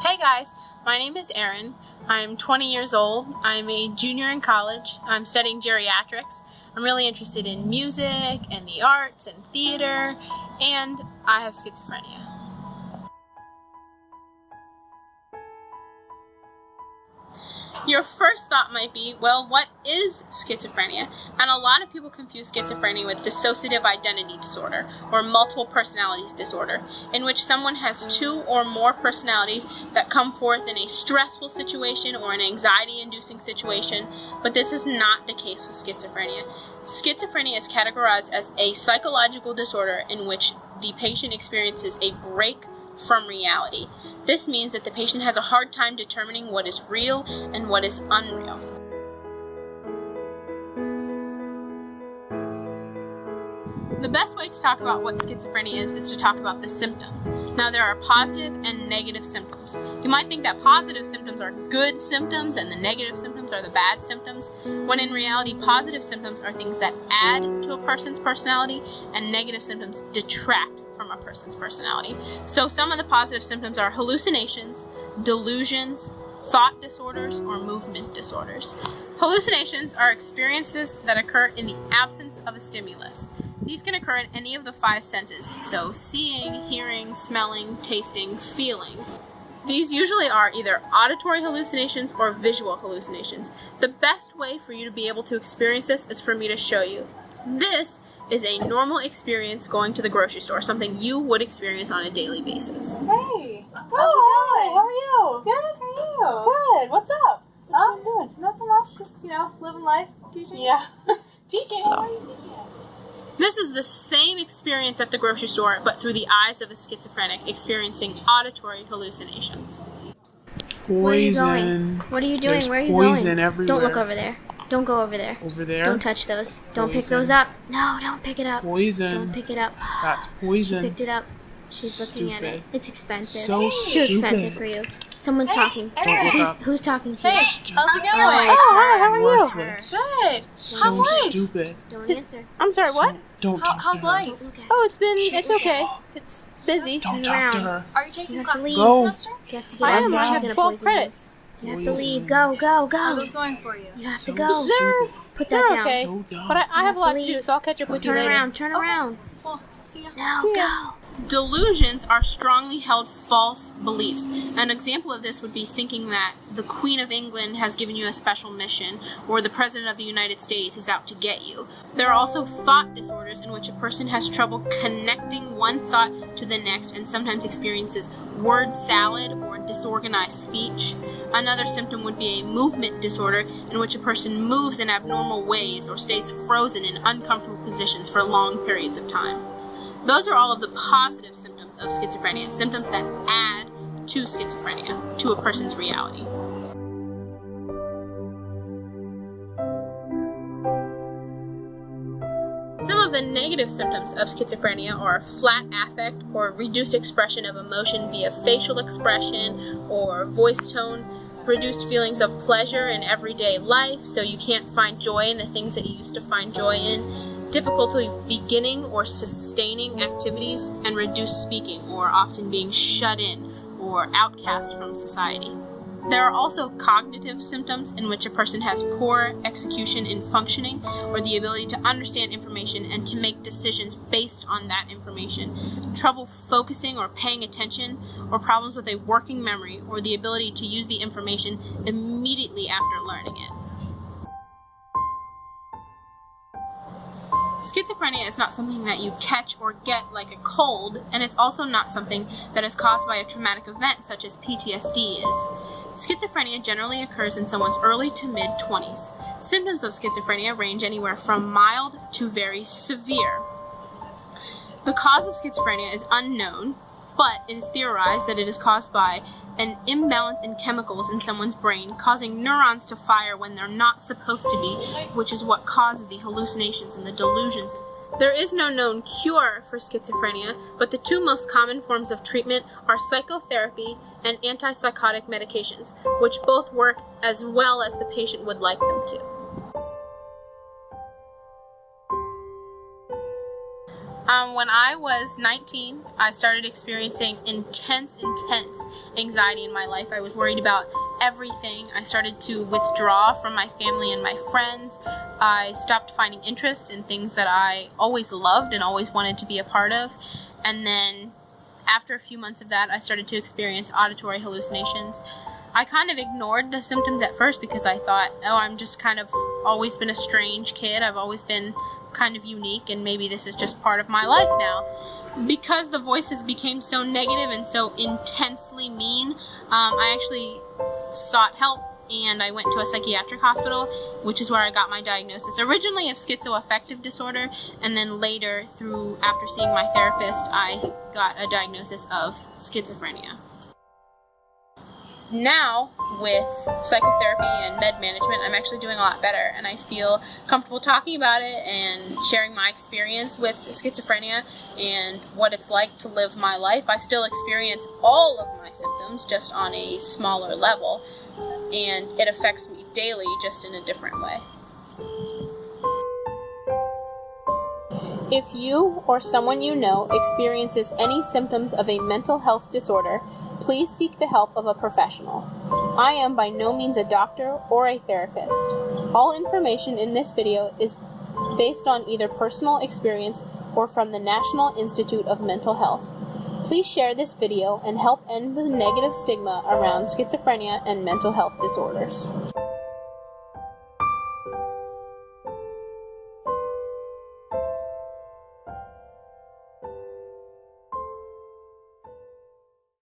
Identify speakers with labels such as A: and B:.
A: Hey guys, my name is Erin. I'm 20 years old. I'm a junior in college. I'm studying geriatrics. I'm really interested in music and the arts and theater, and I have schizophrenia. Your first thought might be, well, what is schizophrenia? And a lot of people confuse schizophrenia with dissociative identity disorder or multiple personalities disorder, in which someone has two or more personalities that come forth in a stressful situation or an anxiety-inducing situation, but this is not the case with schizophrenia. Schizophrenia is categorized as a psychological disorder in which the patient experiences a break from reality. This means that the patient has a hard time determining what is real and what is unreal. The best way to talk about what schizophrenia is to talk about the symptoms. Now, there are positive and negative symptoms. You might think that positive symptoms are good symptoms and the negative symptoms are the bad symptoms, when in reality, positive symptoms are things that add to a person's personality and negative symptoms detract from a person's personality. So some of the positive symptoms are hallucinations, delusions, thought disorders, or movement disorders. Hallucinations are experiences that occur in the absence of a stimulus. These can occur in any of the five senses, so seeing, hearing, smelling, tasting, feeling. These usually are either auditory hallucinations or visual hallucinations. The best way for you to be able to experience this is for me to show you. This is a normal experience going to the grocery store, something you would experience on a daily basis.
B: Hey, how's it going?
C: How are you?
B: Good, how are you?
C: Good. What's up? What are you doing?
B: Nothing else, just, living life, teaching.
C: Yeah. Teaching? How are you teaching?
A: This is the same experience at the grocery store, but through the eyes of a schizophrenic experiencing auditory hallucinations.
D: Poison.
E: Where are you going? What are you doing?
D: There's
E: Where are you
D: poison
E: going?
D: everywhere.
E: Don't look over there. Don't go over there.
D: Over there?
E: Don't touch those. Don't pick
D: Poison.
E: those up. No, don't pick it up.
D: Poison.
E: Don't pick it up.
D: That's
E: She
D: poison.
E: picked it up. She's looking at
D: Stupid.
E: it. It's expensive.
D: So
E: Too expensive
D: stupid.
E: for you. Someone's talking.
D: Don't look up.
E: Who's talking to you?
B: Hey, how's it going?
E: Oh, it's
C: Hi, how
E: her.
C: are you?
D: Worthless.
B: Good.
D: So
B: How's life?
D: stupid.
E: Don't answer.
A: I'm sorry, what?
D: So, don't talk
B: How's
D: to her.
B: life?
E: Don't look at
A: Oh,
E: her.
A: it's okay. It's busy.
D: Don't
E: Turn
D: talk to
E: around.
D: her.
B: Are you taking
E: You have to
B: classes
E: leave.
B: this
D: Go.
B: semester?
E: You have to get
A: I
E: up.
A: am. I
E: She's
A: have
E: gonna
A: 12
E: poison you.
A: credits.
E: You have to
D: Poison.
E: leave. Go, go,
B: How's
E: go.
B: this going for you?
E: You have
D: So
E: to go.
D: stupid.
E: Put
A: They're
E: that down.
A: okay.
D: So dumb.
A: But I have a
E: to
A: lot to
E: leave.
A: do, so I'll catch up with you
E: Turn
A: later.
E: around. Turn
B: Okay.
E: around.
B: Well, see ya.
E: No,
A: See ya.
E: go.
A: Delusions are strongly held false beliefs. An example of this would be thinking that the Queen of England has given you a special mission, or the President of the United States is out to get you. There are also thought disorders in which a person has trouble connecting one thought to the next and sometimes experiences word salad or disorganized speech. Another symptom would be a movement disorder in which a person moves in abnormal ways or stays frozen in uncomfortable positions for long periods of time. Those are all of the positive symptoms of schizophrenia, symptoms that add to schizophrenia, to a person's reality. Some of the negative symptoms of schizophrenia are flat affect or reduced expression of emotion via facial expression or voice tone, reduced feelings of pleasure in everyday life, so you can't find joy in the things that you used to find joy in, difficulty beginning or sustaining activities, and reduced speaking, or often being shut in or outcast from society. There are also cognitive symptoms in which a person has poor execution in functioning or the ability to understand information and to make decisions based on that information, trouble focusing or paying attention, or problems with a working memory or the ability to use the information immediately after learning it. Schizophrenia is not something that you catch or get like a cold, and it's also not something that is caused by a traumatic event such as PTSD is. Schizophrenia generally occurs in someone's early to mid-20s. Symptoms of schizophrenia range anywhere from mild to very severe. The cause of schizophrenia is unknown, but it is theorized that it is caused by an imbalance in chemicals in someone's brain, causing neurons to fire when they're not supposed to be, which is what causes the hallucinations and the delusions. There is no known cure for schizophrenia, but the two most common forms of treatment are psychotherapy and antipsychotic medications, which both work as well as the patient would like them to. When I was 19, I started experiencing intense anxiety in my life. I was worried about everything. I started to withdraw from my family and my friends. I stopped finding interest in things that I always loved and always wanted to be a part of. And then after a few months of that, I started to experience auditory hallucinations. I kind of ignored the symptoms at first because I thought, oh, I'm just kind of always been a strange kid. I've always been kind of unique, and maybe this is just part of my life now. Because the voices became so negative and so intensely mean, I actually sought help, and I went to a psychiatric hospital, which is where I got my diagnosis, originally of schizoaffective disorder, and then later, after seeing my therapist, I got a diagnosis of schizophrenia. Now, with psychotherapy and med management, I'm actually doing a lot better, and I feel comfortable talking about it and sharing my experience with schizophrenia and what it's like to live my life. I still experience all of my symptoms, just on a smaller level, and it affects me daily, just in a different way. If you or someone you know experiences any symptoms of a mental health disorder, please seek the help of a professional. I am by no means a doctor or a therapist. All information in this video is based on either personal experience or from the National Institute of Mental Health. Please share this video and help end the negative stigma around schizophrenia and mental health disorders.